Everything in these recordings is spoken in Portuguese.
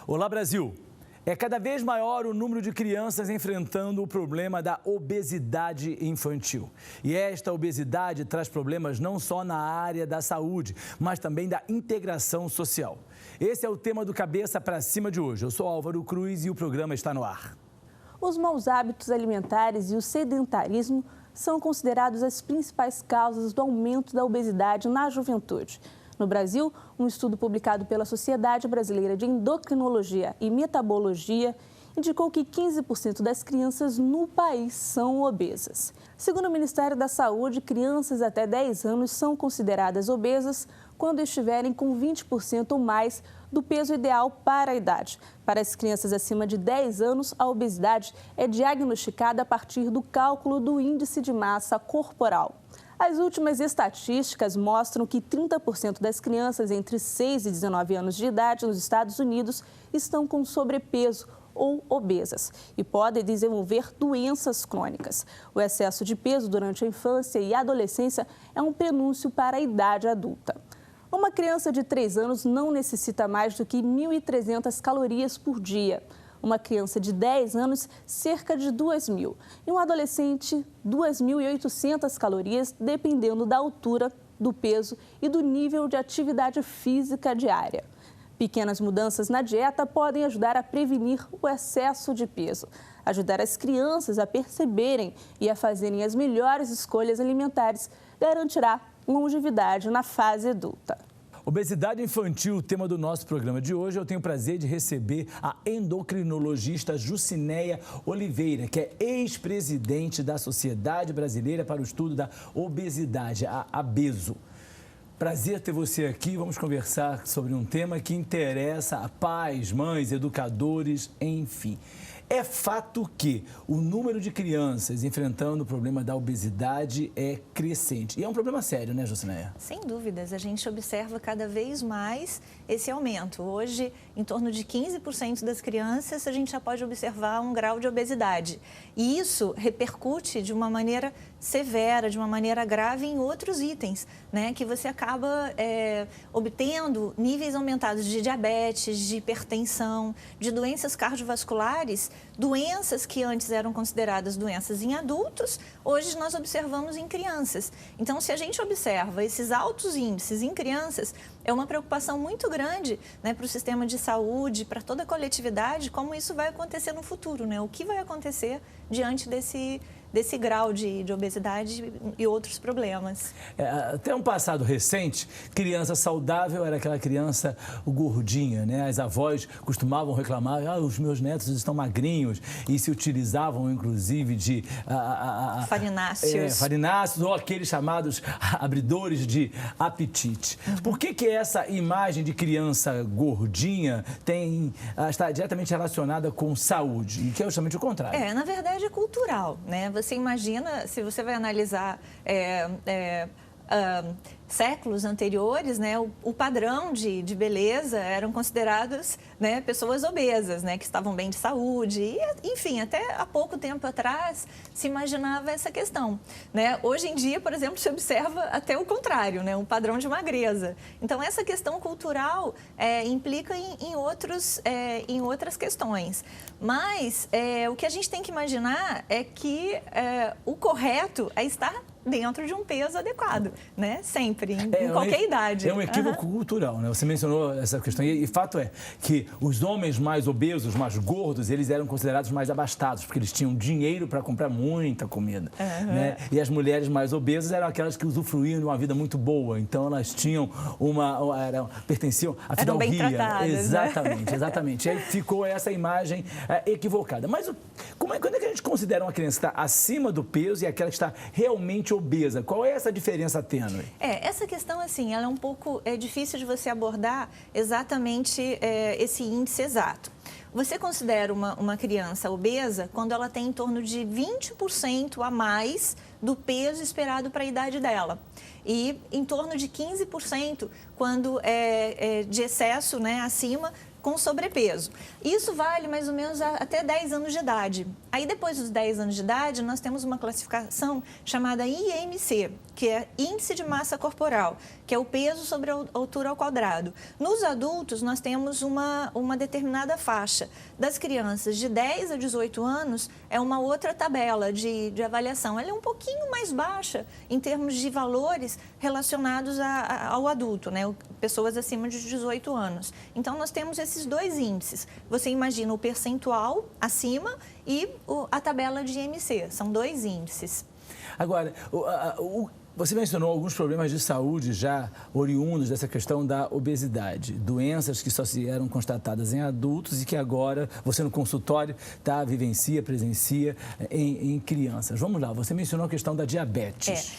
Olá, Brasil! É cada vez maior o número de crianças enfrentando o problema da obesidade infantil. E esta obesidade traz problemas não só na área da saúde, mas também da integração social. Esse é o tema do Cabeça pra Cima de hoje. Eu sou Álvaro Cruz e o programa está no ar. Os maus hábitos alimentares e o sedentarismo são considerados as principais causas do aumento da obesidade na juventude. No Brasil, um estudo publicado pela Sociedade Brasileira de Endocrinologia e Metabologia indicou que 15% das crianças no país são obesas. Segundo o Ministério da Saúde, crianças até 10 anos são consideradas obesas quando estiverem com 20% ou mais do peso ideal para a idade. Para as crianças acima de 10 anos, a obesidade é diagnosticada a partir do cálculo do índice de massa corporal. As últimas estatísticas mostram que 30% das crianças entre 6 e 19 anos de idade nos Estados Unidos estão com sobrepeso ou obesas e podem desenvolver doenças crônicas. O excesso de peso durante a infância e adolescência é um prenúncio para a idade adulta. Uma criança de 3 anos não necessita mais do que 1.300 calorias por dia. Uma criança de 10 anos, cerca de 2.000. E um adolescente, 2.800 calorias, dependendo da altura, do peso e do nível de atividade física diária. Pequenas mudanças na dieta podem ajudar a prevenir o excesso de peso, ajudar as crianças a perceberem e a fazerem as melhores escolhas alimentares, garantirá longevidade na fase adulta. Obesidade infantil, o tema do nosso programa de hoje. Eu tenho o prazer de receber a endocrinologista Jucinéia Oliveira, que é ex-presidente da Sociedade Brasileira para o Estudo da Obesidade, a ABESO. Prazer ter você aqui. Vamos conversar sobre um tema que interessa a pais, mães, educadores, enfim. É fato que o número de crianças enfrentando o problema da obesidade é crescente. E é um problema sério, né, Jucinéia? Sem dúvidas. A gente observa cada vez mais esse aumento. Hoje, em torno de 15% das crianças, a gente já pode observar um grau de obesidade. E isso repercute de uma maneira severa, de uma maneira grave em outros itens, né? Que você acaba obtendo níveis aumentados de diabetes, de hipertensão, de doenças cardiovasculares, doenças que antes eram consideradas doenças em adultos, hoje nós observamos em crianças. Então, se a gente observa esses altos índices em crianças, é uma preocupação muito grande, né, para o sistema de saúde, para toda a coletividade, como isso vai acontecer no futuro, né? O que vai acontecer diante desse grau de obesidade e outros problemas. Até um passado recente, criança saudável era aquela criança gordinha, né? As avós costumavam reclamar, os meus netos estão magrinhos, e se utilizavam, inclusive, de farináceos. Farináceos ou aqueles chamados abridores de apetite. Uhum. Por que essa imagem de criança gordinha está diretamente relacionada com saúde, e que é justamente o contrário? Na verdade, é cultural, né? Você imagina, se você vai analisar séculos anteriores, né, o padrão de beleza eram considerados, né, pessoas obesas, né, que estavam bem de saúde. E, enfim, até há pouco tempo atrás se imaginava essa questão, né? Hoje em dia, por exemplo, se observa até o contrário, né, um padrão de magreza. Então, essa questão cultural implica em outras questões. Mas o que a gente tem que imaginar é que o correto é estar dentro de um peso adequado, né? Sempre, em qualquer idade. É um equívoco cultural, né? Você mencionou essa questão. E fato é que os homens mais obesos, mais gordos, eles eram considerados mais abastados, porque eles tinham dinheiro para comprar muita comida, né? E as mulheres mais obesas eram aquelas que usufruíam de uma vida muito boa. Então, elas tinham pertenciam à fidalguia. Eram bem tratadas, exatamente, né? exatamente. E aí ficou essa imagem equivocada. Mas quando é que a gente considera uma criança que está acima do peso e aquela que está realmente obesa? Qual é essa diferença tênue? Essa questão, assim, ela é um pouco difícil de você abordar exatamente esse índice exato. Você considera uma criança obesa quando ela tem em torno de 20% a mais do peso esperado para a idade dela. E em torno de 15% quando é de excesso, né, acima, com sobrepeso. Isso vale mais ou menos até 10 anos de idade. Aí, depois dos 10 anos de idade, nós temos uma classificação chamada IMC, que é Índice de Massa Corporal, que é o peso sobre a altura ao quadrado. Nos adultos, nós temos uma determinada faixa. Das crianças de 10 a 18 anos, é uma outra tabela de avaliação. Ela é um pouquinho mais baixa em termos de valores relacionados ao adulto, né? Pessoas acima de 18 anos. Então, nós temos esses dois índices. Você imagina o percentual acima e a tabela de IMC. São dois índices. Agora, você mencionou alguns problemas de saúde já oriundos dessa questão da obesidade. Doenças que só se eram constatadas em adultos e que agora você no consultório presencia em crianças. Vamos lá, você mencionou a questão da diabetes.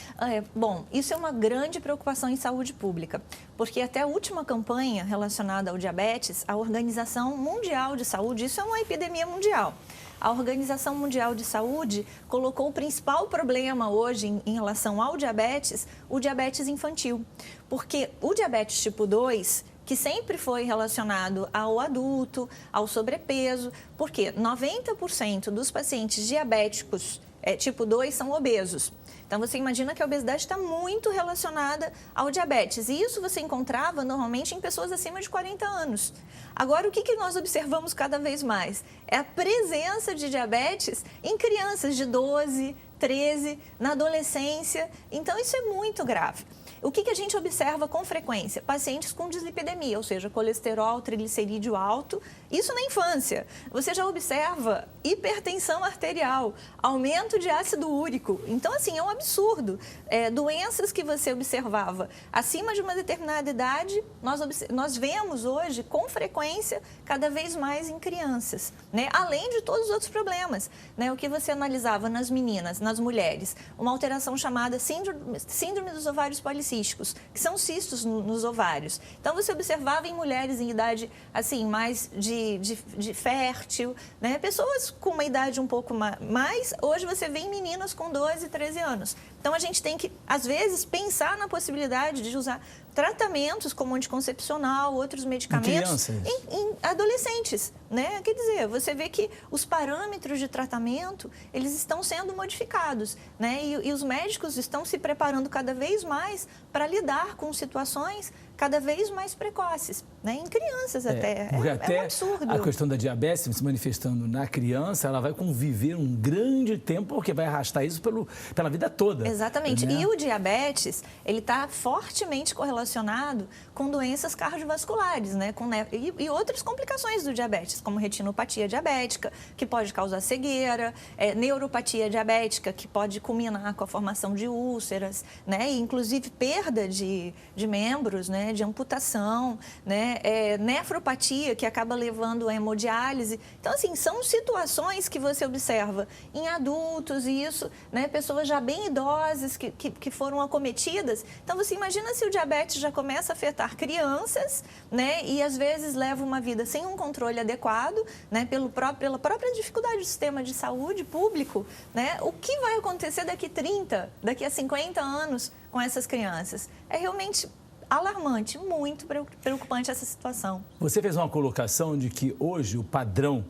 Bom, isso é uma grande preocupação em saúde pública, porque até a última campanha relacionada ao diabetes, a Organização Mundial de Saúde, isso é uma epidemia mundial. A Organização Mundial de Saúde colocou o principal problema hoje em relação ao diabetes, o diabetes infantil. Porque o diabetes tipo 2, que sempre foi relacionado ao adulto, ao sobrepeso, porque 90% dos pacientes diabéticos tipo 2 são obesos. Então, você imagina que a obesidade está muito relacionada ao diabetes. E isso você encontrava normalmente em pessoas acima de 40 anos. Agora, o que nós observamos cada vez mais? É a presença de diabetes em crianças de 12, 13, na adolescência. Então, isso é muito grave. O que a gente observa com frequência? Pacientes com dislipidemia, ou seja, colesterol, triglicerídeo alto, isso na infância. Você já observa hipertensão arterial, aumento de ácido úrico. Então, assim, é um absurdo. Doenças que você observava acima de uma determinada idade, nós vemos hoje, com frequência, cada vez mais em crianças, né? Além de todos os outros problemas, né? O que você analisava nas meninas, nas mulheres, uma alteração chamada síndrome dos ovários policísticos, que são cistos nos ovários. Então, você observava em mulheres em idade, assim, mais de fértil, né? Pessoas com uma idade um pouco mais, hoje você vê em meninas com 12, 13 anos. Então, a gente tem que, às vezes, pensar na possibilidade de usar tratamentos como anticoncepcional, outros medicamentos em adolescentes, né? Quer dizer, você vê que os parâmetros de tratamento, eles estão sendo modificados, né? E os médicos estão se preparando cada vez mais para lidar com situações cada vez mais precoces, né? Em crianças até. É um absurdo. A questão da diabetes se manifestando na criança, ela vai conviver um grande tempo, porque vai arrastar isso pela vida toda. Exatamente. Né? E o diabetes, ele está fortemente correlacionado com doenças cardiovasculares, né? E outras complicações do diabetes, como retinopatia diabética, que pode causar cegueira, neuropatia diabética, que pode culminar com a formação de úlceras, né? E, inclusive, perda de membros, né? De amputação, né? Nefropatia, que acaba levando a hemodiálise. Então, assim, são situações que você observa em adultos e isso, né? Pessoas já bem idosas que foram acometidas. Então, você imagina se o diabetes já começa a afetar crianças, né? E, às vezes, leva uma vida sem um controle adequado, né? Pela própria dificuldade do sistema de saúde público, né? O que vai acontecer daqui 30, daqui a 50 anos com essas crianças? É realmente alarmante, muito preocupante essa situação. Você fez uma colocação de que hoje o padrão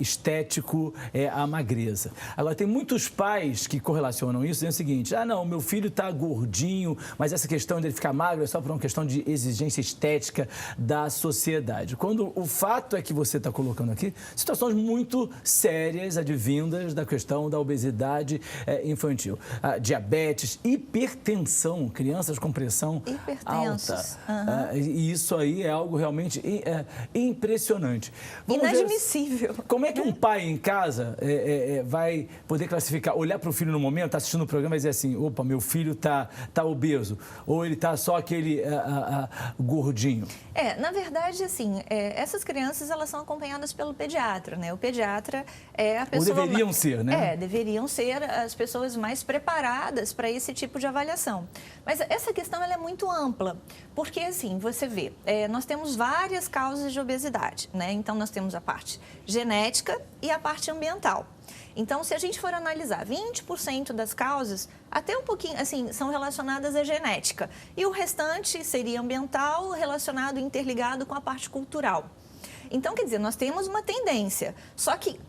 estético é a magreza. Agora, tem muitos pais que correlacionam isso dizendo o seguinte: não, meu filho está gordinho, mas essa questão de ele ficar magro é só por uma questão de exigência estética da sociedade. Quando o fato é que você está colocando aqui situações muito sérias advindas da questão da obesidade infantil. Diabetes, hipertensão, crianças com pressão alta. Uhum. E isso aí é algo realmente impressionante. Inadmissível. Como é que um pai em casa vai poder classificar, olhar para o filho no momento, está assistindo o programa e dizer assim: opa, meu filho tá obeso, ou ele está só aquele gordinho? Na verdade, assim, essas crianças, elas são acompanhadas pelo pediatra, né? O pediatra é a pessoa... Ou deveriam ser, né? Deveriam ser as pessoas mais preparadas para esse tipo de avaliação. Mas essa questão, ela é muito ampla, porque, assim, você vê, nós temos várias causas de obesidade, né? Então, nós temos a parte genética e a parte ambiental. Então, se a gente for analisar, 20% das causas, até um pouquinho, assim, são relacionadas à genética. E o restante seria ambiental, relacionado, interligado com a parte cultural. Então, quer dizer, nós temos uma tendência, só que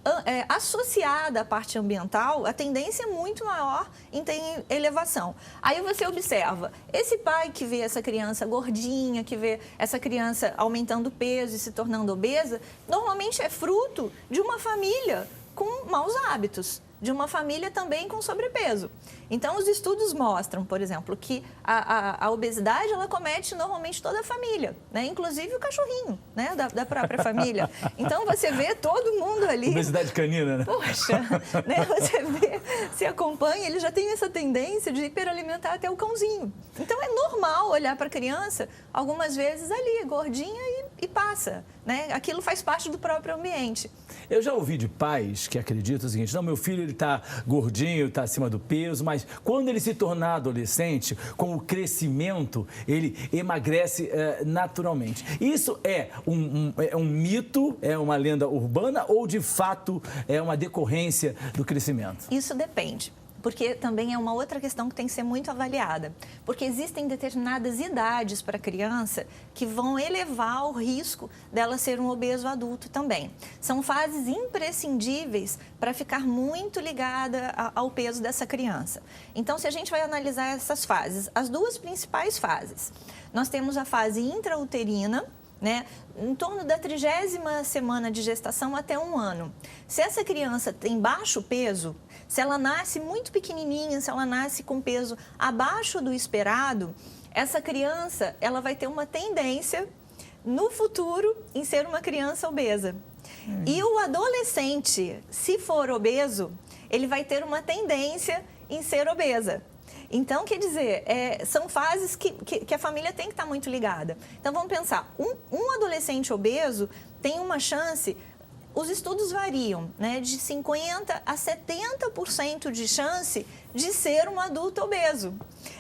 associada à parte ambiental, a tendência é muito maior em ter elevação. Aí você observa, esse pai que vê essa criança gordinha, que vê essa criança aumentando o peso e se tornando obesa, normalmente é fruto de uma família com maus hábitos, de uma família também com sobrepeso. Então, os estudos mostram, por exemplo, que a obesidade, ela comete normalmente toda a família, né? Inclusive o cachorrinho, né? da própria família. Então, você vê todo mundo ali... Obesidade canina, né? Poxa, né? Você vê, se acompanha, ele já tem essa tendência de hiperalimentar até o cãozinho. Então, é normal olhar para a criança, algumas vezes ali, gordinha e passa, né? Aquilo faz parte do próprio ambiente. Eu já ouvi de pais que acreditam o seguinte, não, meu filho ele está gordinho, está acima do peso, mas quando ele se tornar adolescente, com o crescimento, ele emagrece naturalmente. Isso é um mito, é uma lenda urbana ou, de fato, é uma decorrência do crescimento? Isso depende. Porque também é uma outra questão que tem que ser muito avaliada. Porque existem determinadas idades para a criança que vão elevar o risco dela ser um obeso adulto também. São fases imprescindíveis para ficar muito ligada ao peso dessa criança. Então, se a gente vai analisar essas fases, as duas principais fases, nós temos a fase intrauterina, né, em torno da 30ª semana de gestação até 1 ano. Se essa criança tem baixo peso, se ela nasce muito pequenininha, se ela nasce com peso abaixo do esperado, essa criança ela vai ter uma tendência no futuro em ser uma criança obesa. E o adolescente, se for obeso, ele vai ter uma tendência em ser obesa. Então, quer dizer, são fases que a família tem que estar muito ligada. Então, vamos pensar, um adolescente obeso tem uma chance, os estudos variam, né, de 50% a 70% de chance de ser um adulto obeso.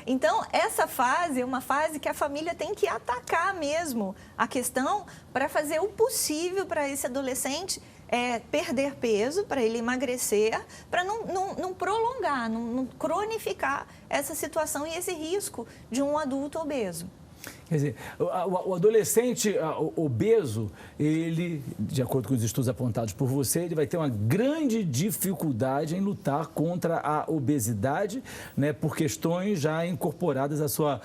Então, essa fase é uma fase que a família tem que atacar mesmo a questão para fazer o possível para esse adolescente perder peso, para ele emagrecer, para não prolongar, não cronificar essa situação e esse risco de um adulto obeso. Quer dizer, o adolescente obeso, ele, de acordo com os estudos apontados por você, ele vai ter uma grande dificuldade em lutar contra a obesidade, né, por questões já incorporadas à sua,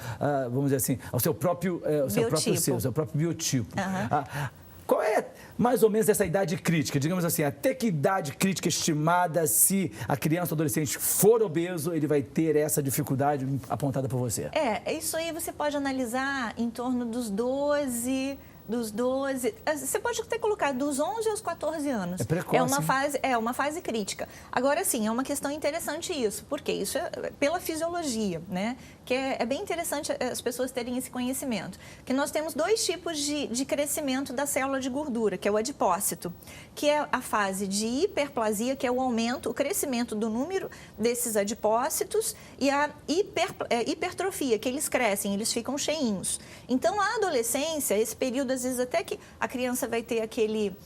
vamos dizer assim, ao seu próprio ser, ao seu próprio biotipo. Uhum. Qual é mais ou menos essa idade crítica? Digamos assim, até que idade crítica estimada, se a criança ou adolescente for obeso, ele vai ter essa dificuldade apontada por você? Isso aí você pode analisar em torno dos 12... Você pode até colocar dos 11 aos 14 anos. É precoce. É uma fase crítica. Agora, sim, é uma questão interessante isso. Por quê? Isso é pela fisiologia, né? Que é bem interessante as pessoas terem esse conhecimento. Que nós temos 2 tipos de crescimento da célula de gordura, que é o adipócito, que é a fase de hiperplasia, que é o crescimento do número desses adipócitos, e a hipertrofia, que eles crescem, eles ficam cheinhos. Então, a adolescência, esse período, às vezes até que a criança vai ter aquele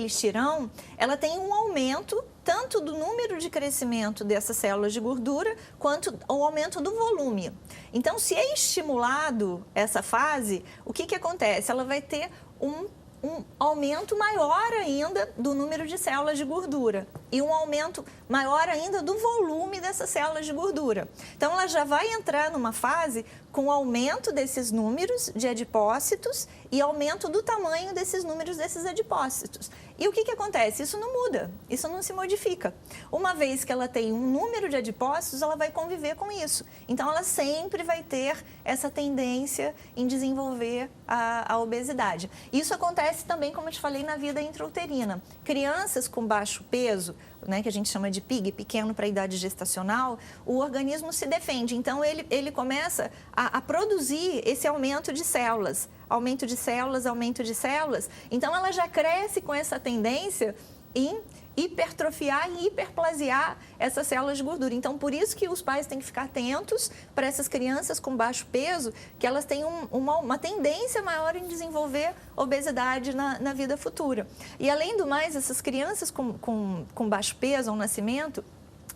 estirão, ela tem um aumento tanto do número de crescimento dessas células de gordura, quanto o aumento do volume. Então, se é estimulado essa fase, o que acontece? Ela vai ter um aumento maior ainda do número de células de gordura e um aumento maior ainda do volume dessas células de gordura. Então, ela já vai entrar numa fase com aumento desses números de adipócitos e aumento do tamanho desses números desses adipócitos. E o que acontece? Isso não muda, isso não se modifica. Uma vez que ela tem um número de adipócitos, ela vai conviver com isso. Então, ela sempre vai ter essa tendência em desenvolver a obesidade. Isso acontece também, como eu te falei, na vida intrauterina. Crianças com baixo peso, né, que a gente chama de PIG, pequeno para a idade gestacional, o organismo se defende. Então, ele começa a produzir esse aumento de células. Aumento de células, aumento de células. Então, ela já cresce com essa tendência em hipertrofiar e hiperplasiar essas células de gordura. Então, por isso que os pais têm que ficar atentos para essas crianças com baixo peso, que elas têm uma tendência maior em desenvolver obesidade na vida futura. E, além do mais, essas crianças com baixo peso ao nascimento,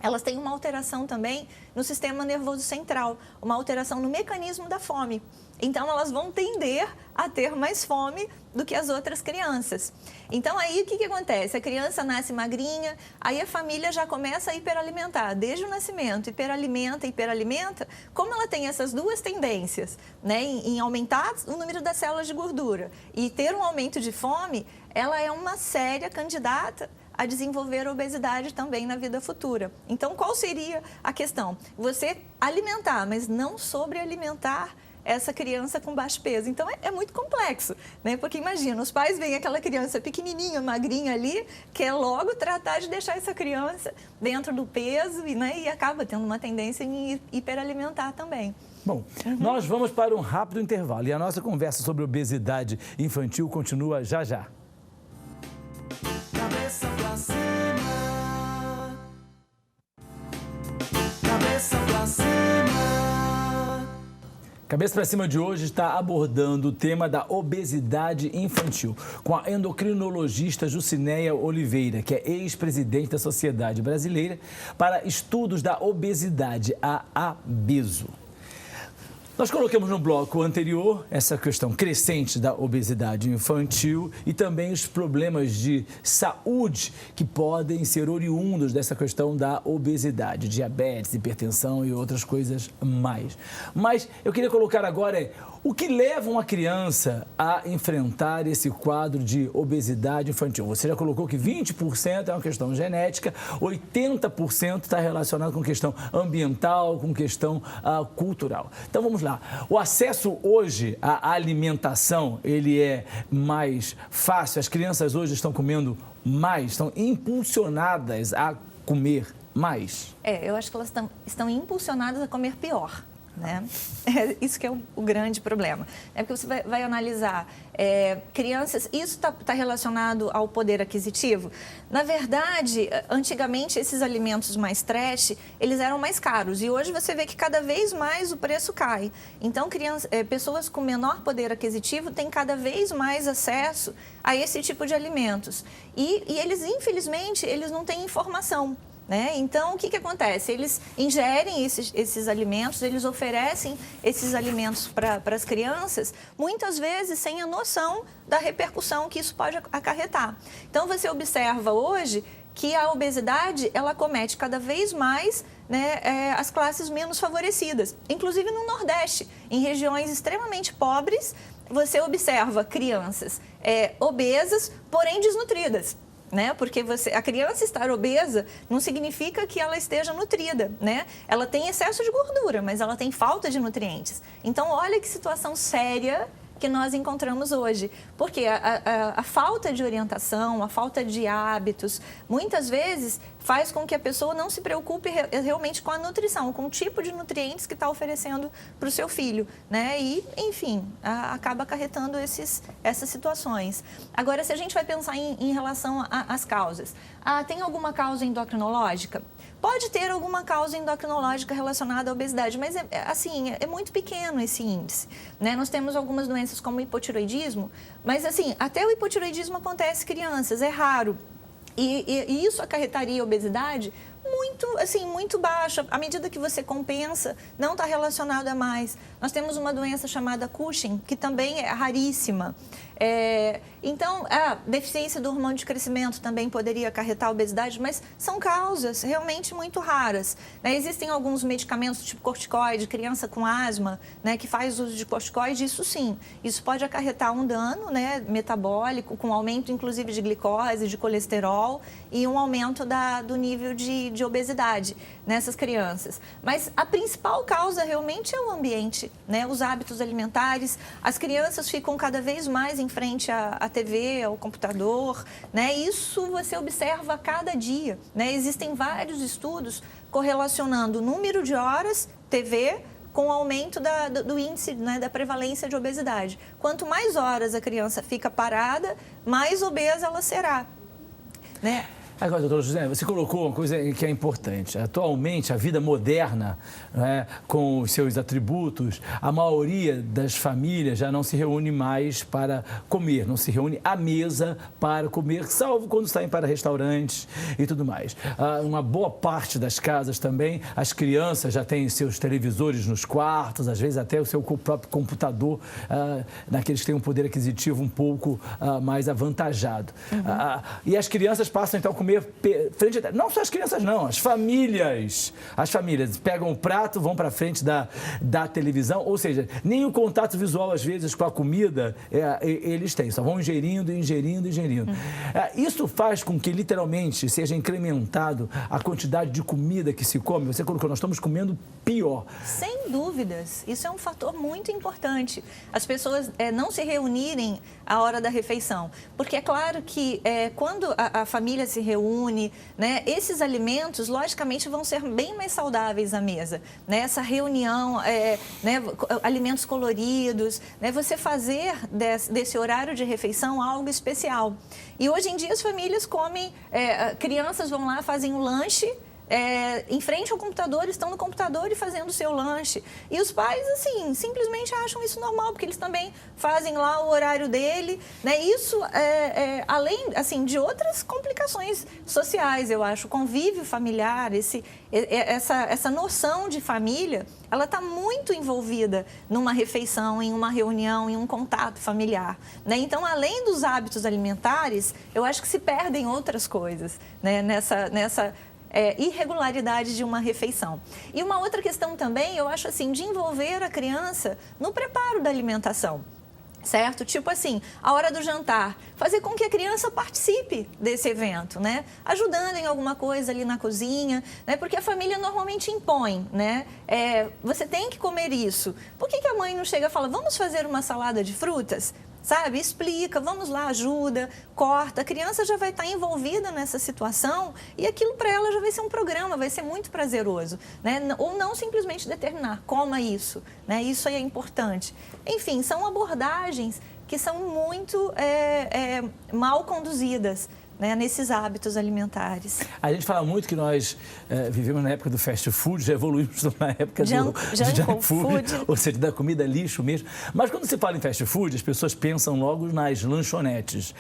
elas têm uma alteração também no sistema nervoso central, uma alteração no mecanismo da fome. Então, elas vão tender a ter mais fome do que as outras crianças. Então, aí, o que acontece? A criança nasce magrinha, aí a família já começa a hiperalimentar, desde o nascimento, hiperalimenta. Como ela tem essas duas tendências, né, em aumentar o número das células de gordura e ter um aumento de fome, ela é uma séria candidata a desenvolver obesidade também na vida futura. Então, qual seria a questão? Você alimentar, mas não sobrealimentar essa criança com baixo peso. Então, é muito complexo, né? Porque imagina, os pais veem aquela criança pequenininha, magrinha ali, quer logo tratar de deixar essa criança dentro do peso e acaba tendo uma tendência em hiperalimentar também. Bom, nós vamos para um rápido intervalo e a nossa conversa sobre obesidade infantil continua já já. Cabeça pra cima. Cabeça pra cima. Cabeça para Cima de hoje está abordando o tema da obesidade infantil com a endocrinologista Jucinéia Oliveira, que é ex-presidente da Sociedade Brasileira para Estudos da Obesidade, a ABESO. Nós colocamos no bloco anterior essa questão crescente da obesidade infantil e também os problemas de saúde que podem ser oriundos dessa questão da obesidade, diabetes, hipertensão e outras coisas mais. Mas eu queria colocar agora o que leva uma criança a enfrentar esse quadro de obesidade infantil. Você já colocou que 20% é uma questão genética, 80% está relacionado com questão ambiental, com questão cultural. Então vamos lá. O acesso hoje à alimentação, ele é mais fácil. As crianças hoje estão comendo mais, estão impulsionadas a comer mais. Eu acho que elas estão impulsionadas a comer pior. Né? É isso que é o grande problema. É porque você vai analisar crianças, isso está relacionado ao poder aquisitivo. Na verdade, antigamente esses alimentos mais trash, eles eram mais caros e hoje você vê que cada vez mais o preço cai. Então, pessoas com menor poder aquisitivo têm cada vez mais acesso a esse tipo de alimentos. E eles, infelizmente, eles não têm informação. Né? Então, o que acontece? Eles ingerem esses alimentos, eles oferecem esses alimentos para as crianças, muitas vezes sem a noção da repercussão que isso pode acarretar. Então, você observa hoje que a obesidade, ela acomete cada vez mais, né, as classes menos favorecidas, inclusive no Nordeste, em regiões extremamente pobres, você observa crianças obesas, porém desnutridas. Né? Porque a criança estar obesa não significa que ela esteja nutrida, né? Ela tem excesso de gordura, mas ela tem falta de nutrientes. Então, olha que situação séria que nós encontramos hoje. Porque a falta de orientação, a falta de hábitos, muitas vezes faz com que a pessoa não se preocupe realmente com a nutrição, com o tipo de nutrientes que está oferecendo para o seu filho, né? E, enfim, acaba acarretando essas situações. Agora, se a gente vai pensar em relação às causas, tem alguma causa endocrinológica? Pode ter alguma causa endocrinológica relacionada à obesidade, mas é muito pequeno esse índice, né? Nós temos algumas doenças como hipotiroidismo, mas assim, até o hipotiroidismo acontece em crianças, é raro. E isso acarretaria obesidade muito baixa. À medida que você compensa, não está relacionado a mais. Nós temos uma doença chamada Cushing, que também é raríssima. Então, a deficiência do hormônio de crescimento também poderia acarretar obesidade, mas são causas realmente muito raras. Né? Existem alguns medicamentos, tipo corticoide, criança com asma, né, que faz uso de corticoide, isso sim. Isso pode acarretar um dano, né, metabólico, com aumento, inclusive, de glicose, de colesterol e um aumento do nível de obesidade nessas crianças. Mas a principal causa realmente é o ambiente, né? Os hábitos alimentares. As crianças ficam cada vez mais em frente à TV, ao computador, né? Isso você observa a cada dia, né? Existem vários estudos correlacionando o número de horas TV com o aumento do índice, né, da prevalência de obesidade. Quanto mais horas a criança fica parada, mais obesa ela será, né? Agora, doutora José, você colocou uma coisa que é importante. Atualmente, a vida moderna, né, com os seus atributos, a maioria das famílias já não se reúne mais para comer, não se reúne à mesa para comer, salvo quando saem para restaurantes e tudo mais. Uma boa parte das casas também, as crianças já têm seus televisores nos quartos, às vezes até o seu próprio computador, naqueles que têm um poder aquisitivo um pouco mais avantajado. E as crianças passam então a comer frente a... Não só as crianças não, as famílias pegam o prato, vão para frente da televisão, ou seja, nem o contato visual às vezes com a comida eles têm, só vão ingerindo. Isso faz com que literalmente seja incrementado a quantidade de comida que se come. Você colocou, nós estamos comendo pior. Sem dúvidas, isso é um fator muito importante. As pessoas não se reunirem à hora da refeição, porque é claro que quando a família se reúne, né, esses alimentos, logicamente, vão ser bem mais saudáveis à mesa. Né? Essa reunião, né, alimentos coloridos, né, você fazer desse horário de refeição algo especial. E hoje em dia as famílias comem, crianças vão lá, fazem um lanche, em frente ao computador, estão no computador e fazendo o seu lanche. E os pais, assim, simplesmente acham isso normal, porque eles também fazem lá o horário dele, né? Isso, além, assim, de outras complicações sociais, eu acho. O convívio familiar, essa noção de família, ela está muito envolvida numa refeição, em uma reunião, em um contato familiar, né? Então, além dos hábitos alimentares, eu acho que se perdem outras coisas, né? Nessa irregularidade de uma refeição. E uma outra questão também, eu acho assim, de envolver a criança no preparo da alimentação. Certo? Tipo assim, a hora do jantar, fazer com que a criança participe desse evento, né? Ajudando em alguma coisa ali na cozinha, né? Porque a família normalmente impõe, né? Você tem que comer isso. Por que a mãe não chega e fala, vamos fazer uma salada de frutas? Sabe? Explica, vamos lá, ajuda, corta. A criança já vai estar envolvida nessa situação e aquilo para ela já vai ser um programa, vai ser muito prazeroso, né? Ou não simplesmente determinar, coma isso, né? Isso aí é importante. Enfim, são abordagens que são muito mal conduzidas, né, nesses hábitos alimentares. A gente fala muito que nós vivemos na época do fast food, já evoluímos na época do junk food, ou seja, da comida lixo mesmo. Mas quando se fala em fast food, as pessoas pensam logo nas lanchonetes,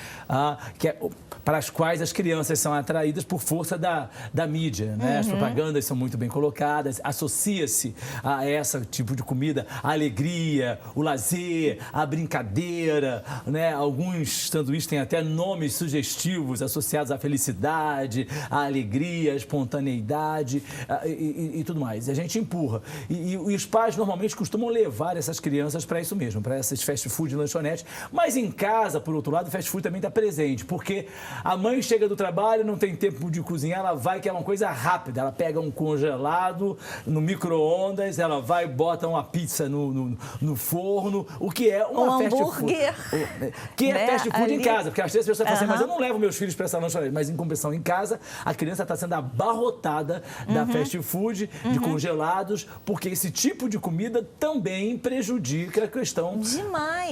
para as quais as crianças são atraídas por força da mídia. Né? As propagandas são muito bem colocadas, associa-se a esse tipo de comida a alegria, o lazer, a brincadeira. Né? Alguns sanduíches têm até nomes sugestivos associados à felicidade, à alegria, à espontaneidade e tudo mais. E a gente empurra. E os pais normalmente costumam levar essas crianças para isso mesmo, para essas fast food e lanchonetes. Mas em casa, por outro lado, o fast food também está presente, porque a mãe chega do trabalho, não tem tempo de cozinhar, ela vai, que é uma coisa rápida. Ela pega um congelado no micro-ondas, ela vai e bota uma pizza no forno, o que é uma fast food. Que é fast food em casa, porque às vezes as pessoas falam assim, mas eu não levo meus filhos para essa lanchonete, mas em compensação em casa, a criança está sendo abarrotada da fast food, de congelados, porque esse tipo de comida também prejudica a questão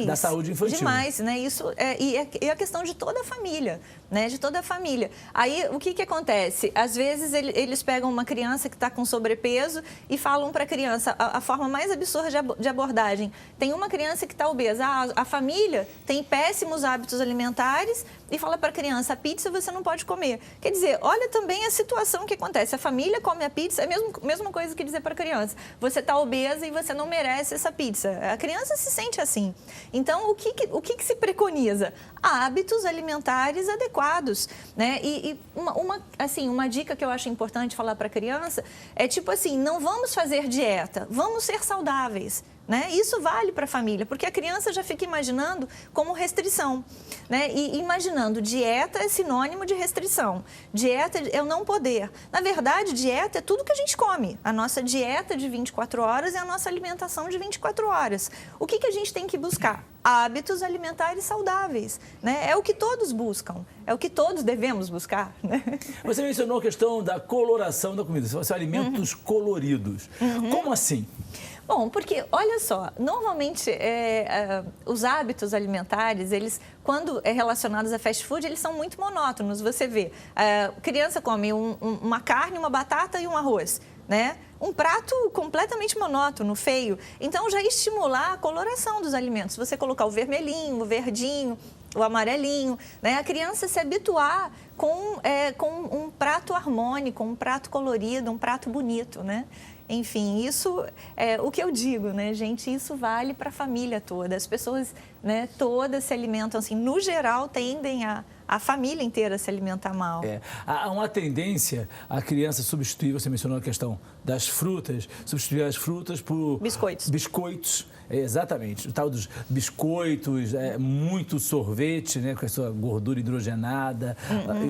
da saúde infantil. Demais, né? Isso é a questão de toda a família, né? De toda a família. Aí, o que acontece? Às vezes, eles pegam uma criança que está com sobrepeso e falam para a criança, a forma mais absurda de abordagem, tem uma criança que está obesa, a família tem péssimos hábitos alimentares e fala para a criança, a pizza você não pode comer. Quer dizer, olha também a situação que acontece. A família come a pizza, é a mesma coisa que dizer para a criança, você está obesa e você não merece essa pizza. A criança se sente assim. Então, o que se preconiza? Hábitos alimentares adequados, né? E uma dica que eu acho importante falar para a criança é tipo assim, não vamos fazer dieta, vamos ser saudáveis. Né? Isso vale para a família, porque a criança já fica imaginando como restrição, né? E imaginando, dieta é sinônimo de restrição, dieta é o não poder. Na verdade, dieta é tudo que a gente come. A nossa dieta de 24 horas é a nossa alimentação de 24 horas. O que a gente tem que buscar? Hábitos alimentares saudáveis, né? É o que todos buscam, é o que todos devemos buscar, né? Você mencionou a questão da coloração da comida, são alimentos coloridos. Como assim? Bom, porque, olha só, normalmente os hábitos alimentares, eles, quando relacionados a fast food, eles são muito monótonos. Você vê, a criança come uma carne, uma batata e um arroz, né? Um prato completamente monótono, feio. Então, já estimular a coloração dos alimentos. Se você colocar o vermelhinho, o verdinho, o amarelinho, né? A criança se habituar com um prato harmônico, um prato colorido, um prato bonito, né? Enfim, isso é o que eu digo, né, gente? Isso vale para a família toda. As pessoas, né, todas se alimentam assim, no geral, tendem a família inteira se alimentar mal. Há uma tendência a criança substituir, você mencionou a questão das frutas, substituir as frutas por biscoitos. Exatamente, o tal dos biscoitos, muito sorvete, né, com a sua gordura hidrogenada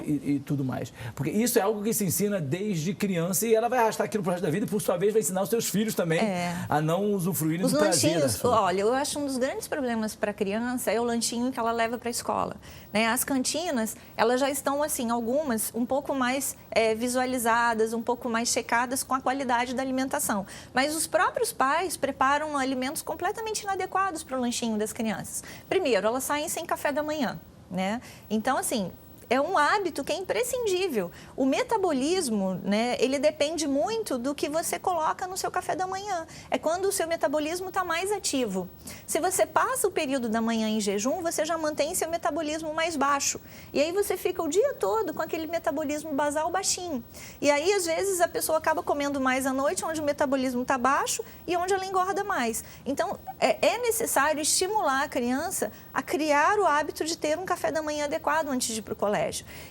e tudo mais. Porque isso é algo que se ensina desde criança e ela vai arrastar aquilo pro resto da vida e, por sua vez, vai ensinar os seus filhos também a não usufruírem do prazer. Os lanchinhos, olha, eu acho um dos grandes problemas para a criança é o lanchinho que ela leva para a escola. Né? As cantinas, elas já estão, assim, algumas um pouco mais visualizadas, um pouco mais checadas com a qualidade da alimentação. Mas os próprios pais preparam alimentos completamente inadequados para o lanchinho das crianças. Primeiro, elas saem sem café da manhã, né? Então, assim, é um hábito que é imprescindível. O metabolismo, né, ele depende muito do que você coloca no seu café da manhã. É quando o seu metabolismo está mais ativo. Se você passa o período da manhã em jejum, você já mantém seu metabolismo mais baixo. E aí você fica o dia todo com aquele metabolismo basal baixinho. E aí, às vezes, a pessoa acaba comendo mais à noite, onde o metabolismo está baixo e onde ela engorda mais. Então, é necessário estimular a criança a criar o hábito de ter um café da manhã adequado antes de ir para o colégio.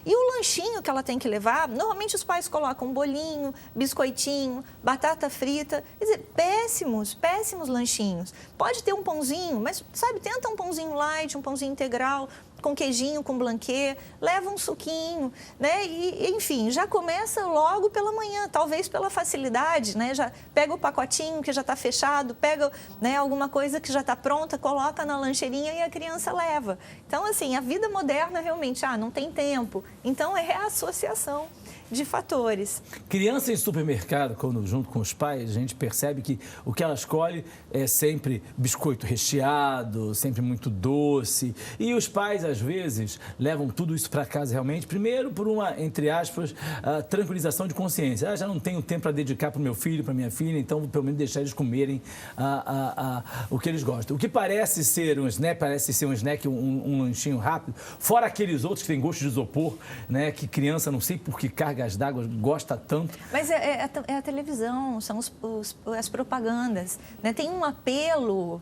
E o lanchinho que ela tem que levar, normalmente os pais colocam um bolinho, biscoitinho, batata frita, quer dizer, péssimos lanchinhos. Pode ter um pãozinho, mas, sabe, tenta um pãozinho light, um pãozinho integral, com queijinho, com blanquê, leva um suquinho, né? E, enfim, já começa logo pela manhã, talvez pela facilidade, né? Já pega o pacotinho que já está fechado, pega, né, alguma coisa que já está pronta, coloca na lancheirinha e a criança leva. Então, assim, a vida moderna realmente, não tem tempo. Então, é reassociação de fatores. Criança em supermercado, quando junto com os pais, a gente percebe que o que ela escolhe é sempre biscoito recheado, sempre muito doce. E os pais, às vezes, levam tudo isso para casa realmente, primeiro por uma, entre aspas, tranquilização de consciência. Já não tenho tempo para dedicar para o meu filho, para minha filha, então vou pelo menos deixar eles comerem o que eles gostam. O que parece ser um snack, um lanchinho rápido, fora aqueles outros que têm gosto de isopor, né, que criança, não sei por que cargas d'água gosta tanto. Mas é a televisão, são as propagandas, né? Tem um apelo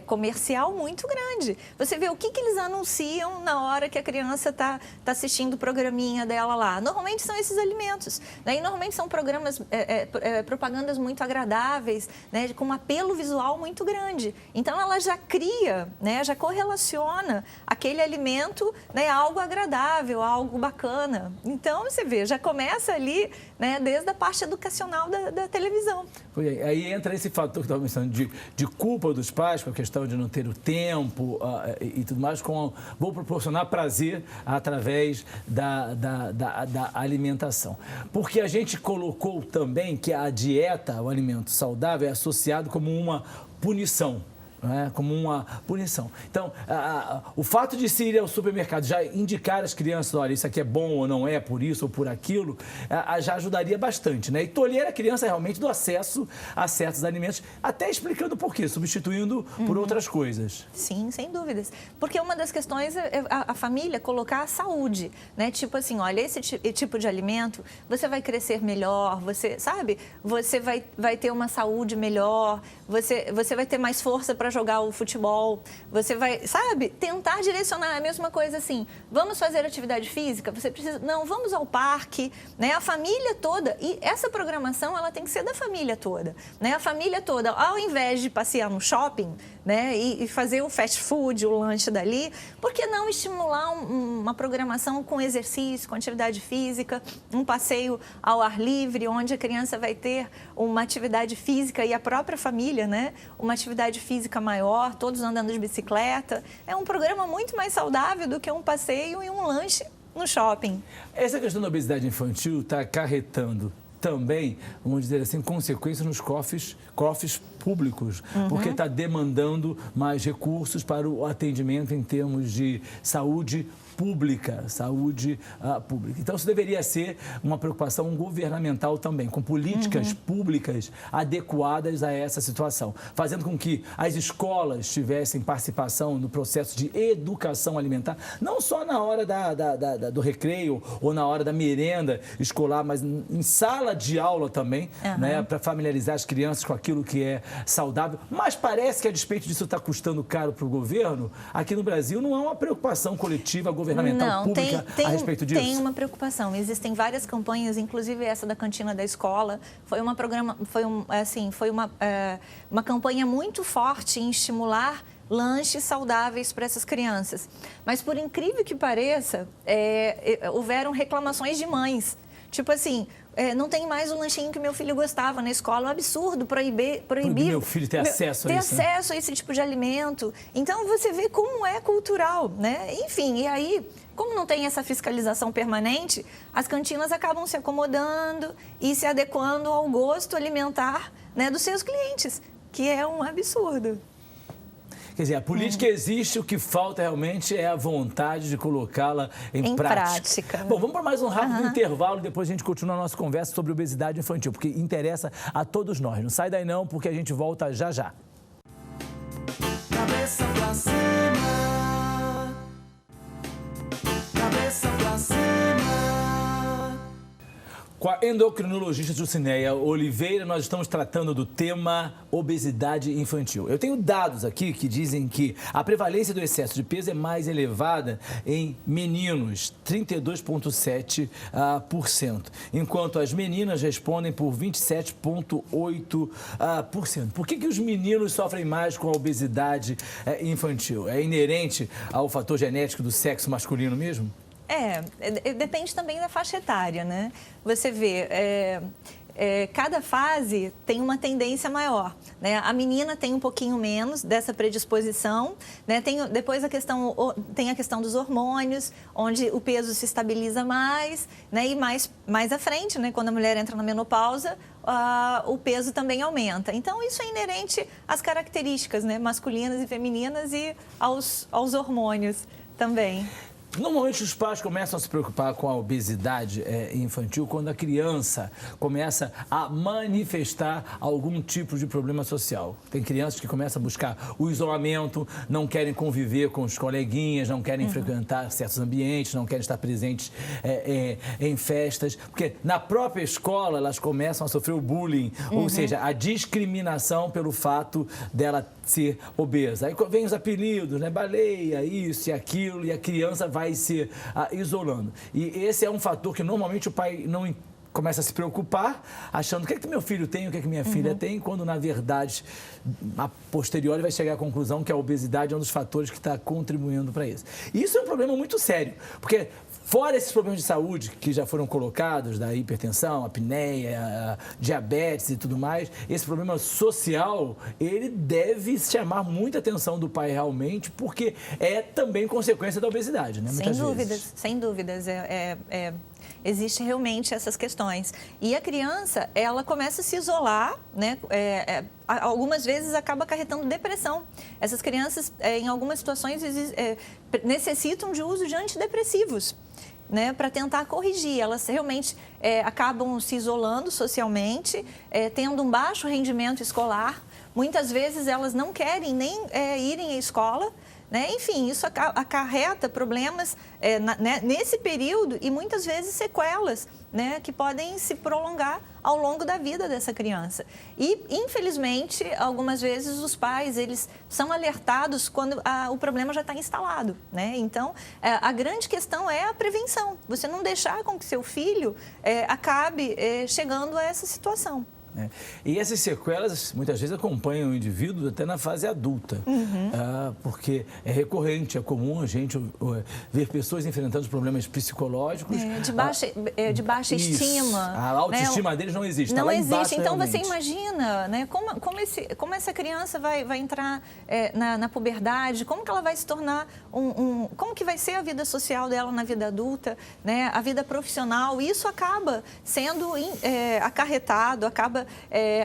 comercial muito grande. Você vê o que eles anunciam na hora que a criança está assistindo o programinha dela lá. Normalmente são esses alimentos, né? E normalmente são propagandas muito agradáveis, né? Com um apelo visual muito grande. Então, ela já cria, né? Já correlaciona aquele alimento, né? A algo agradável, a algo bacana. Então, você vê, já começa ali, né? Desde a parte educacional da televisão. Aí entra esse fator que estava mencionando de culpa dos pais, com a questão de não ter o tempo e tudo mais, vou proporcionar prazer através da alimentação. Porque a gente colocou também que a dieta, o alimento saudável, é associado como uma punição. Como uma punição. Então, o fato de se ir ao supermercado já indicar às crianças, olha, isso aqui é bom ou não é, por isso ou por aquilo, já ajudaria bastante, né? E tolher a criança realmente do acesso a certos alimentos, até explicando por quê, substituindo por outras coisas. Sim, sem dúvidas. Porque uma das questões é a família colocar a saúde, né? Tipo assim, olha, esse tipo de alimento, você vai crescer melhor, você, sabe? Você vai ter uma saúde melhor, você vai ter mais força para jogar o futebol, você vai, sabe, tentar direcionar a mesma coisa assim, vamos fazer atividade física, você precisa, não, vamos ao parque, né, a família toda, e essa programação, ela tem que ser da família toda, né, a família toda, ao invés de passear no shopping, né, e fazer o fast food, o lanche dali, por que não estimular uma programação com exercício, com atividade física, um passeio ao ar livre, onde a criança vai ter uma atividade física e a própria família, né, uma atividade física maior, todos andando de bicicleta. É um programa muito mais saudável do que um passeio e um lanche no shopping. Essa questão da obesidade infantil está acarretando também, vamos dizer assim, consequências nos cofres públicos, porque está demandando mais recursos para o atendimento em termos de saúde pública. Então, isso deveria ser uma preocupação governamental também, com políticas públicas adequadas a essa situação, fazendo com que as escolas tivessem participação no processo de educação alimentar, não só na hora do recreio ou na hora da merenda escolar, mas em sala de aula também, né, para familiarizar as crianças com aquilo que é saudável. Mas parece que, a despeito disso está custando caro para o governo, aqui no Brasil não há uma preocupação coletiva governamental pública a respeito disso? Tem uma preocupação. Existem várias campanhas, inclusive essa da cantina da escola. Foi uma campanha muito forte em estimular lanches saudáveis para essas crianças. Mas, por incrível que pareça, houveram reclamações de mães. Tipo assim, não tem mais o lanchinho que meu filho gostava na escola. É um absurdo proibir meu filho ter acesso a isso. Ter acesso a esse tipo de alimento. Então, você vê como é cultural, né? Enfim, e aí, como não tem essa fiscalização permanente, as cantinas acabam se acomodando e se adequando ao gosto alimentar, né, dos seus clientes, que é um absurdo. Quer dizer, a política existe, o que falta realmente é a vontade de colocá-la em prática. Bom, vamos para mais um rápido intervalo e depois a gente continua a nossa conversa sobre obesidade infantil, porque interessa a todos nós. Não sai daí não, porque a gente volta já já. Cabeça pra cima. Cabeça pra cima. Com a endocrinologista Jucineia Oliveira, nós estamos tratando do tema obesidade infantil. Eu tenho dados aqui que dizem que a prevalência do excesso de peso é mais elevada em meninos, 32,7%, enquanto as meninas respondem por 27,8%. Por que os meninos sofrem mais com a obesidade infantil? É inerente ao fator genético do sexo masculino mesmo? Depende também da faixa etária, né? Você vê, cada fase tem uma tendência maior, né? A menina tem um pouquinho menos dessa predisposição, né? Depois tem a questão dos hormônios, onde o peso se estabiliza mais, né? E mais à frente, né? Quando a mulher entra na menopausa, o peso também aumenta. Então, isso é inerente às características, né, masculinas e femininas e aos hormônios também. Normalmente os pais começam a se preocupar com a obesidade infantil quando a criança começa a manifestar algum tipo de problema social. Tem crianças que começam a buscar o isolamento, não querem conviver com os coleguinhas, não querem frequentar certos ambientes, não querem estar presentes em festas, porque na própria escola elas começam a sofrer o bullying, ou seja, a discriminação pelo fato dela ser obesa. Aí vem os apelidos, né? Baleia, isso e aquilo, e a criança vai se isolando. E esse é um fator que normalmente o pai não começa a se preocupar, achando o que é que meu filho tem, o que é que minha filha tem, quando na verdade, a posteriori vai chegar à conclusão que a obesidade é um dos fatores que está contribuindo para isso. E isso é um problema muito sério, porque fora esses problemas de saúde que já foram colocados, da hipertensão, apneia, diabetes e tudo mais, esse problema social, ele deve chamar muita atenção do pai realmente, porque é também consequência da obesidade, né? Muitas vezes. Sem dúvidas. Existe realmente essas questões. E a criança, ela começa a se isolar, né? Algumas vezes acaba acarretando depressão. Essas crianças, em algumas situações, necessitam de uso de antidepressivos, né, para tentar corrigir. Elas realmente acabam se isolando socialmente, tendo um baixo rendimento escolar. Muitas vezes elas não querem nem irem à escola, né? Enfim, isso acarreta problemas nesse período e muitas vezes sequelas, né, que podem se prolongar ao longo da vida dessa criança. E, infelizmente, algumas vezes os pais, eles são alertados quando o problema já está instalado, né? Então, a grande questão é a prevenção. Você não deixar com que seu filho acabe chegando a essa situação. né? E essas sequelas, muitas vezes, acompanham o indivíduo até na fase adulta, porque é recorrente, é comum a gente ver pessoas enfrentando problemas psicológicos. De baixa Isso. estima. A autoestima deles não existe. Não tá lá existe. embaixo, Então, realmente. você imagina, né, como essa criança vai entrar na puberdade, como que ela vai se tornar como que vai ser a vida social dela na vida adulta, né, a vida profissional. Isso acaba sendo acarretado, acaba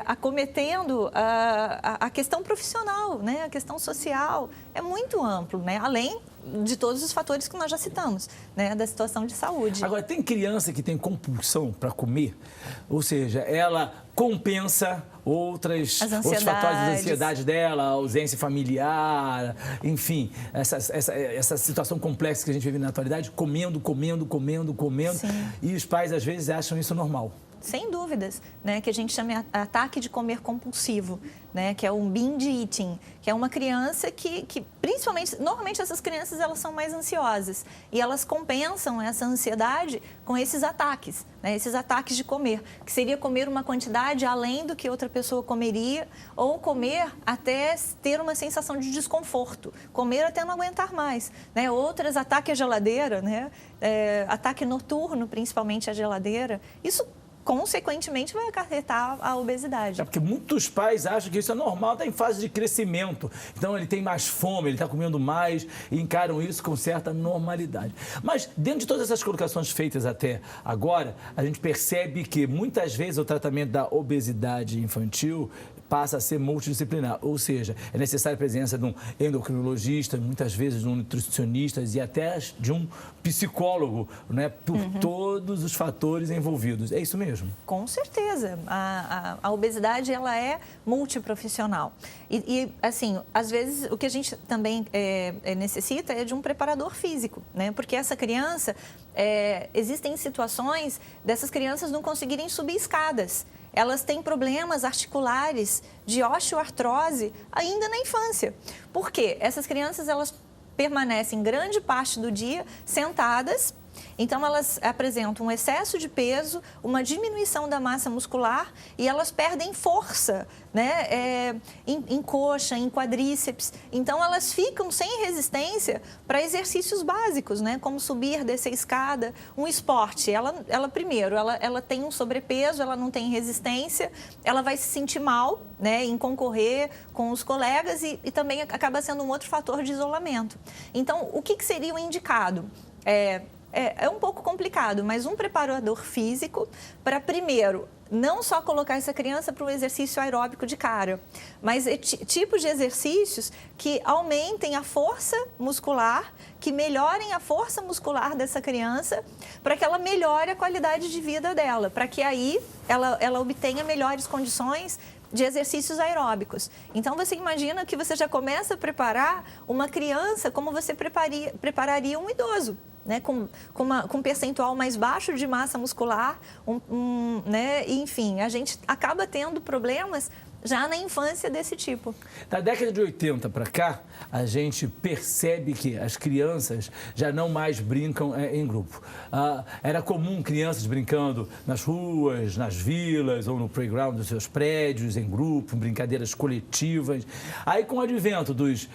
acometendo a questão profissional, né, a questão social. É muito amplo, né, além de todos os fatores que nós já citamos, né, da situação de saúde. Agora, tem criança que tem compulsão para comer? Ou seja, ela compensa outros fatores de ansiedade dela, a ausência familiar, enfim, essa situação complexa que a gente vive na atualidade, comendo. Sim. E os pais, às vezes, acham isso normal. Sem dúvidas, né, que a gente chama de ataque de comer compulsivo, né, que é um binge eating, que é uma criança que principalmente, normalmente essas crianças elas são mais ansiosas e elas compensam essa ansiedade com esses ataques, né, esses ataques de comer, que seria comer uma quantidade além do que outra pessoa comeria ou comer até ter uma sensação de desconforto, comer até não aguentar mais, né, outras ataque à geladeira, né, ataque noturno, principalmente à geladeira, isso consequentemente vai acarretar a obesidade. É porque muitos pais acham que isso é normal, está em fase de crescimento. Então ele tem mais fome, ele está comendo mais e encaram isso com certa normalidade. Mas dentro de todas essas colocações feitas até agora, a gente percebe que muitas vezes o tratamento da obesidade infantil passa a ser multidisciplinar, ou seja, é necessária a presença de um endocrinologista, muitas vezes de um nutricionista e até de um psicólogo, né, por todos os fatores envolvidos. É isso mesmo? Com certeza. A obesidade, ela é multiprofissional. E, assim, às vezes, o que a gente também necessita é de um preparador físico, né? Porque essa criança, existem situações dessas crianças não conseguirem subir escadas. Elas têm problemas articulares de osteoartrose ainda na infância. Por quê? Essas crianças, elas permanecem grande parte do dia sentadas, então elas apresentam um excesso de peso, uma diminuição da massa muscular e elas perdem força, né, em coxa, em quadríceps. Então elas ficam sem resistência para exercícios básicos, né, como subir, descer escada, um esporte. Ela primeiro, ela tem um sobrepeso, ela não tem resistência, ela vai se sentir mal, né, em concorrer com os colegas e também acaba sendo um outro fator de isolamento. Então, o que seria o indicado? É um pouco complicado, mas um preparador físico para, primeiro, não só colocar essa criança para um exercício aeróbico de cara, mas tipos de exercícios que aumentem a força muscular, que melhorem a força muscular dessa criança, para que ela melhore a qualidade de vida dela, para que aí ela obtenha melhores condições de exercícios aeróbicos. Então, você imagina que você já começa a preparar uma criança como você prepararia um idoso, né, com um percentual mais baixo de massa muscular, né, enfim, a gente acaba tendo problemas já na infância desse tipo. Da década de 80 para cá, a gente percebe que as crianças já não mais brincam em grupo. Era comum crianças brincando nas ruas, nas vilas ou no playground dos seus prédios, em grupo, brincadeiras coletivas. Aí, com o advento dos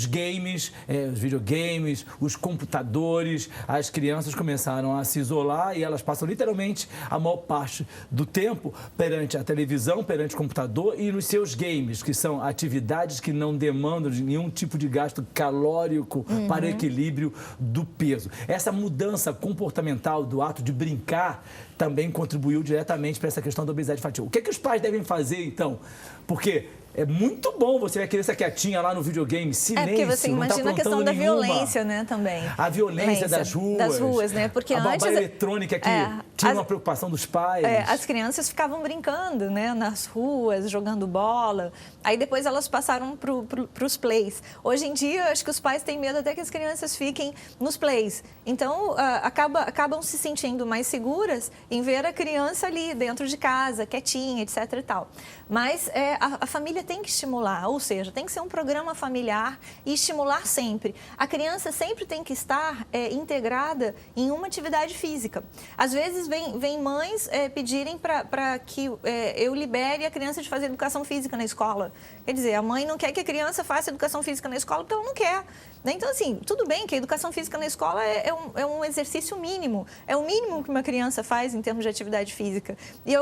games, os videogames, os computadores, as crianças começaram a se isolar e elas passam literalmente a maior parte do tempo perante a televisão, perante o computador e nos seus games, que são atividades que não demandam de nenhum tipo de gasto calórico para o equilíbrio do peso. Essa mudança comportamental do ato de brincar também contribuiu diretamente para essa questão da obesidade infantil. O que os pais devem fazer, então? Porque é muito bom você ver a criança quietinha lá no videogame, silêncio, porque você imagina a questão da nenhuma. violência, né, também. A violência das ruas. Das ruas, né? Porque a antes... babá eletrônica que tinha uma preocupação dos pais. As crianças ficavam brincando, né, nas ruas, jogando bola. Aí depois elas passaram para os plays. Hoje em dia, acho que os pais têm medo até que as crianças fiquem nos plays. Então, acabam se sentindo mais seguras em ver a criança ali dentro de casa, quietinha, etc. e tal. Mas a família tem que estimular, ou seja, tem que ser um programa familiar e estimular sempre. A criança sempre tem que estar integrada em uma atividade física. Às vezes vem mães pedirem para que eu libere a criança de fazer educação física na escola. Quer dizer, a mãe não quer que a criança faça educação física na escola porque ela não quer. Então, assim, tudo bem que a educação física na escola é um exercício mínimo. É o mínimo que uma criança faz em termos de atividade física. E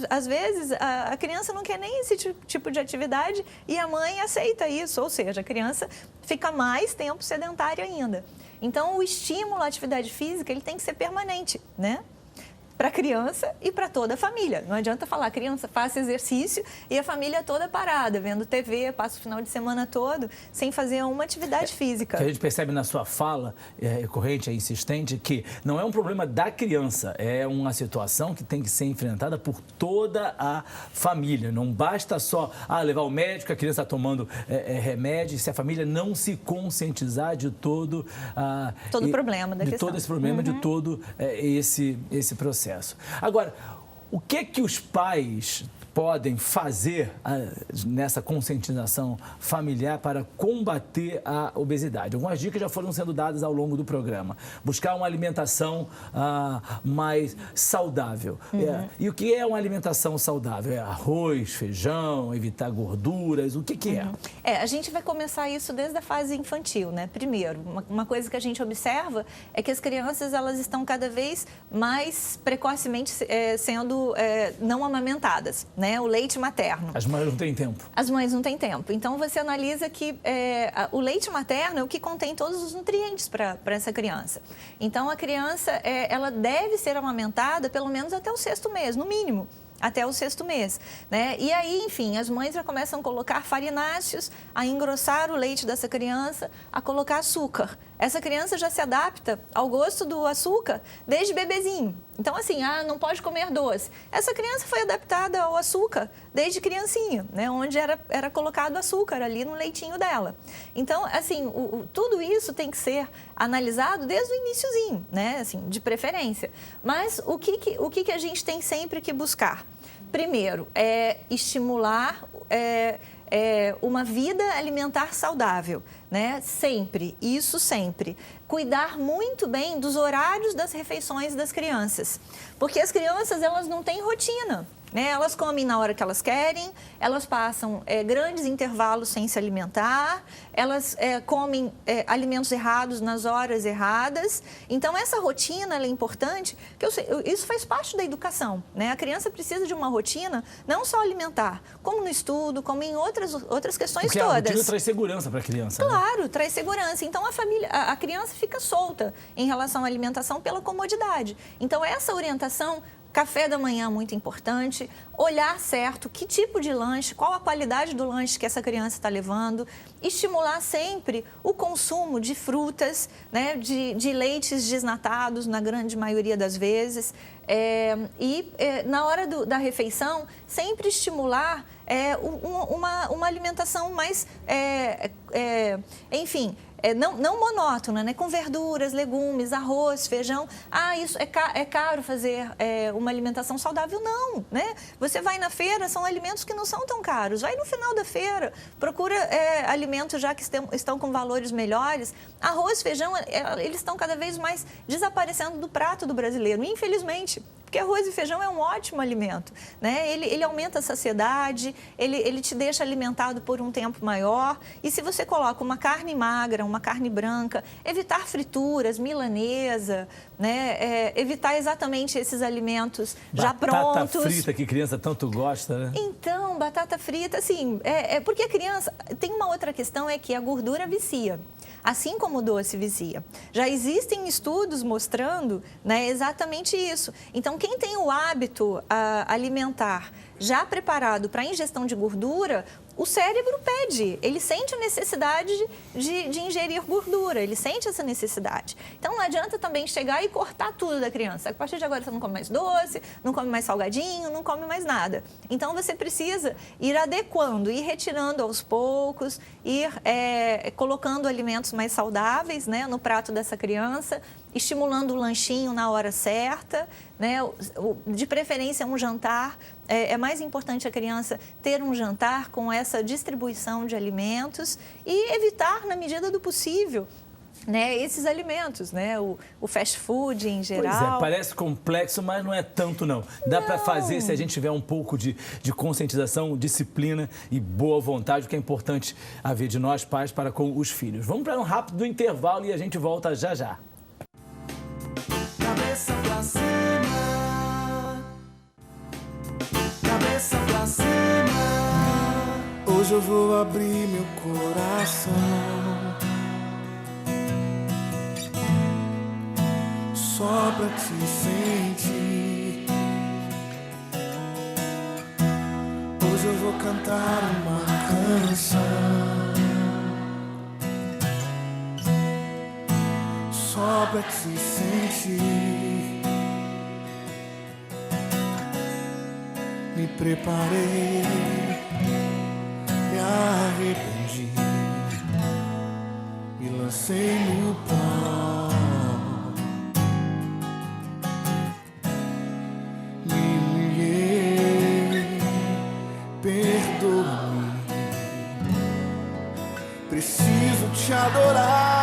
às vezes, a criança não quer nem esse tipo de atividade e a mãe aceita isso. Ou seja, a criança fica mais tempo sedentária ainda. Então, o estímulo à atividade física, ele tem que ser permanente, né? Para a criança e para toda a família. Não adianta falar, criança, faça exercício e a família toda parada, vendo TV, passa o final de semana todo sem fazer uma atividade física. A gente percebe na sua fala, recorrente, insistente, que não é um problema da criança, é uma situação que tem que ser enfrentada por toda a família. Não basta só levar ao médico, a criança está tomando remédio, se a família não se conscientizar de todo o problema da questão. De todo esse problema, de todo esse processo. Agora, o que os pais podem fazer nessa conscientização familiar para combater a obesidade? Algumas dicas já foram sendo dadas ao longo do programa. Buscar uma alimentação mais saudável. E o que é uma alimentação saudável? É arroz, feijão, evitar gorduras? O que é? A gente vai começar isso desde a fase infantil, né? Primeiro, uma coisa que a gente observa é que as crianças elas estão cada vez mais precocemente sendo não amamentadas, né? O leite materno. As mães não têm tempo. As mães não têm tempo. Então, você analisa que o leite materno é o que contém todos os nutrientes para essa criança. Então, a criança ela deve ser amamentada pelo menos até o 6º mês, no mínimo. Até o 6º mês, né? E aí, enfim, as mães já começam a colocar farináceos, a engrossar o leite dessa criança, a colocar açúcar. Essa criança já se adapta ao gosto do açúcar desde bebezinho. Então, assim, não pode comer doce. Essa criança foi adaptada ao açúcar desde criancinha, né? Onde era colocado açúcar ali no leitinho dela. Então, assim, tudo isso tem que ser analisado desde o iniciozinho, né? Assim, de preferência. Mas o que a gente tem sempre que buscar? Primeiro, estimular uma vida alimentar saudável, né? Sempre, isso sempre. Cuidar muito bem dos horários das refeições das crianças, porque as crianças, elas não têm rotina, né? Elas comem na hora que elas querem, elas passam grandes intervalos sem se alimentar, elas comem alimentos errados nas horas erradas. Então, essa rotina ela é importante, que isso faz parte da educação, né? A criança precisa de uma rotina, não só alimentar, como no estudo, como em outras questões porque todas. Porque a rotina traz segurança para a criança. Claro, né? Traz segurança. Então, a criança fica solta em relação à alimentação pela comodidade. Então, essa orientação... Café da manhã muito importante, olhar certo que tipo de lanche, qual a qualidade do lanche que essa criança está levando, estimular sempre o consumo de frutas, né, de leites desnatados, na grande maioria das vezes, na hora da refeição, sempre estimular uma alimentação mais, enfim... Não monótona, né? Com verduras, legumes, arroz, feijão. Isso é caro fazer uma alimentação saudável? Não, né? Você vai na feira, são alimentos que não são tão caros. Vai no final da feira, procura alimentos já que estão com valores melhores. Arroz, feijão, eles estão cada vez mais desaparecendo do prato do brasileiro, infelizmente. Porque arroz e feijão é um ótimo alimento, né? Ele aumenta a saciedade, ele te deixa alimentado por um tempo maior. E se você coloca uma carne magra, uma carne branca, evitar frituras, milanesa, né? Evitar exatamente esses alimentos já prontos. Batata frita que criança tanto gosta, né? Então, batata frita, assim, porque a criança... Tem uma outra questão, é que a gordura vicia. Assim como o doce vicia. Já existem estudos mostrando, né, exatamente isso. Então, quem tem o hábito alimentar já preparado para a ingestão de gordura, o cérebro pede, ele sente a necessidade de ingerir gordura, ele sente essa necessidade. Então, não adianta também chegar e cortar tudo da criança. A partir de agora, você não come mais doce, não come mais salgadinho, não come mais nada. Então, você precisa ir adequando, ir retirando aos poucos, ir colocando alimentos mais saudáveis, né, no prato dessa criança, estimulando o lanchinho na hora certa, né? De preferência um jantar. É mais importante a criança ter um jantar com essa distribuição de alimentos e evitar, na medida do possível, né, esses alimentos, né? O fast food em geral. Pois é, parece complexo, mas não é tanto não. Dá para fazer se a gente tiver um pouco de conscientização, disciplina e boa vontade, o que é importante haver de nós pais para com os filhos. Vamos para um rápido intervalo e a gente volta já já. Cabeça pra cima, cabeça pra cima. Hoje eu vou abrir meu coração, só pra te sentir. Hoje eu vou cantar uma canção, só pra te sentir. Me preparei, me arrependi, me lancei no pó, me humilhei, perdoa-me, preciso te adorar.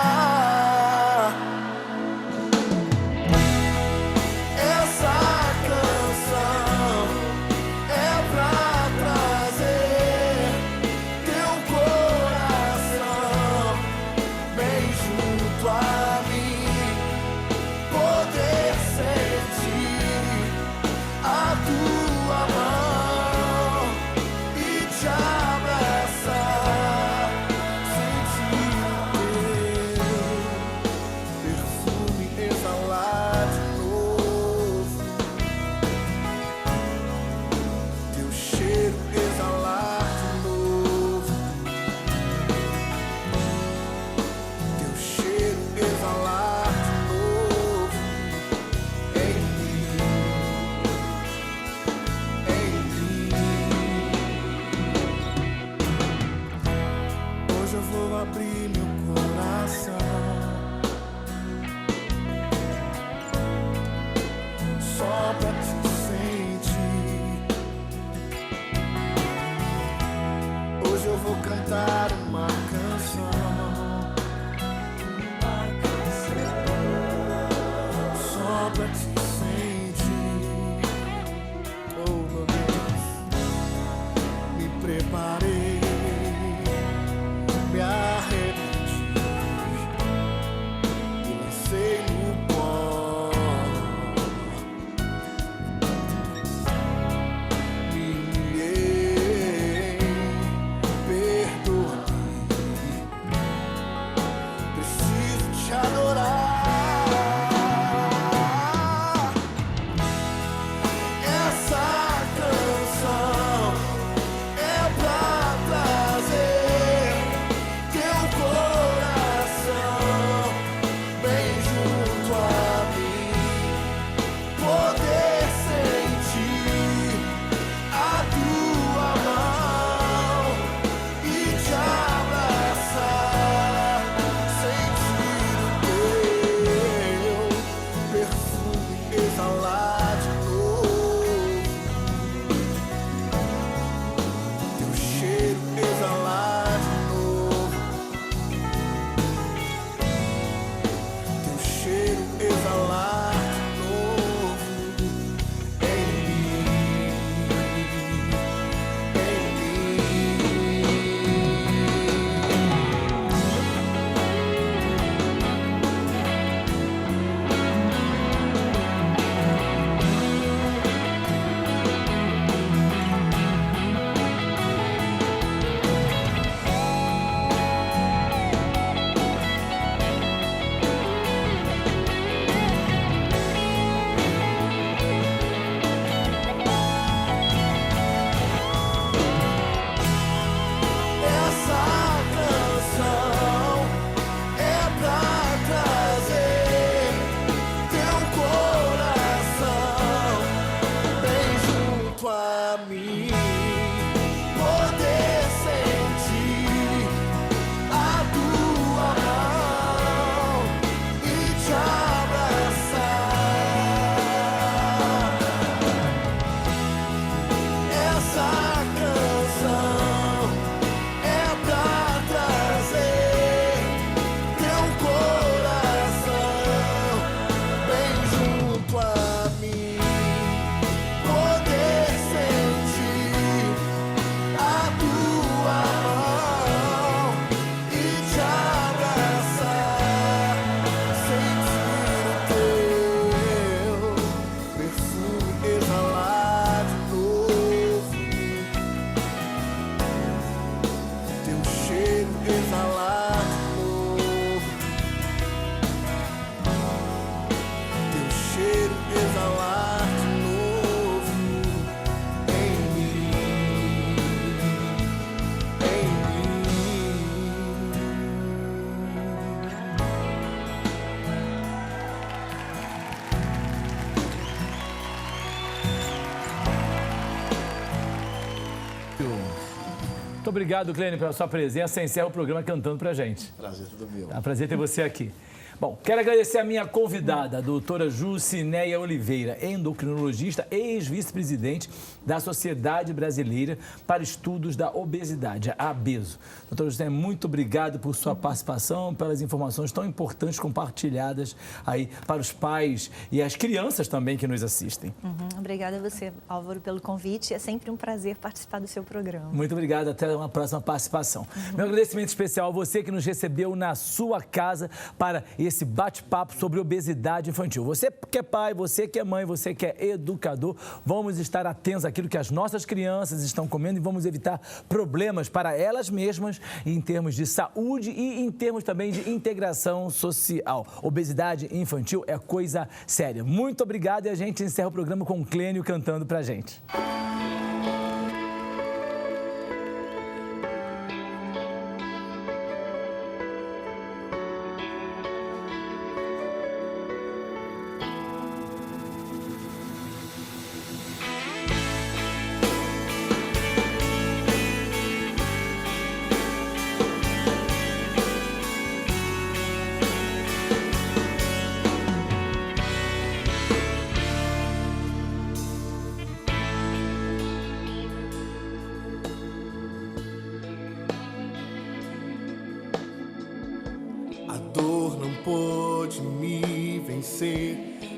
obrigado, Clênio, pela sua presença. Encerra o programa cantando pra gente. Prazer todo meu. É um prazer ter você aqui. Bom, quero agradecer a minha convidada, a doutora Jucinéia Oliveira, endocrinologista e ex-vice-presidente da Sociedade Brasileira para Estudos da Obesidade, a ABESO. Doutora Jucinéia, muito obrigado por sua participação, pelas informações tão importantes compartilhadas aí para os pais e as crianças também que nos assistem. Obrigada a você, Álvaro, pelo convite. É sempre um prazer participar do seu programa. Muito obrigado, até uma próxima participação. Meu agradecimento especial a você que nos recebeu na sua casa para esse bate-papo sobre obesidade infantil. Você que é pai, você que é mãe, você que é educador, vamos estar atentos àquilo que as nossas crianças estão comendo e vamos evitar problemas para elas mesmas em termos de saúde e em termos também de integração social. Obesidade infantil é coisa séria. Muito obrigado e a gente encerra o programa com o Clênio cantando pra gente.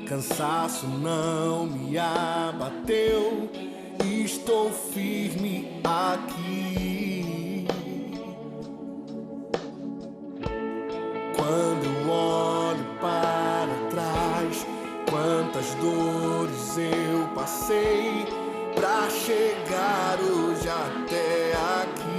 Cansaço não me abateu, estou firme aqui. Quando eu olho para trás, quantas dores eu passei pra chegar hoje até aqui.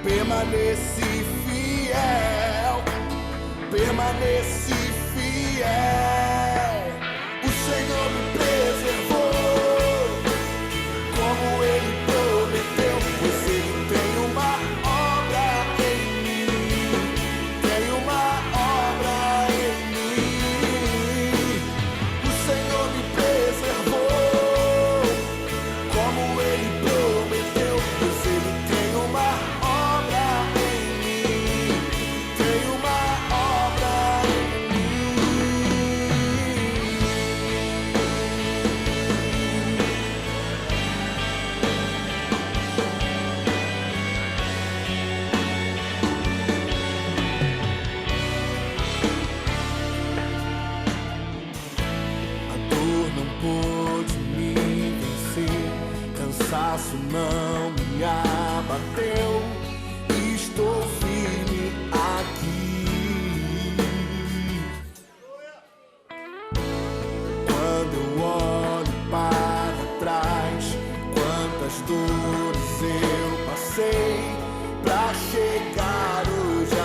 Permaneci fiel, permaneci fiel. O Senhor me preservou, como Ele prometeu, pois Ele tem uma obra em mim, tem uma obra em mim. O Senhor me preservou, como Ele prometeu, pois Ele tem uma não me abateu.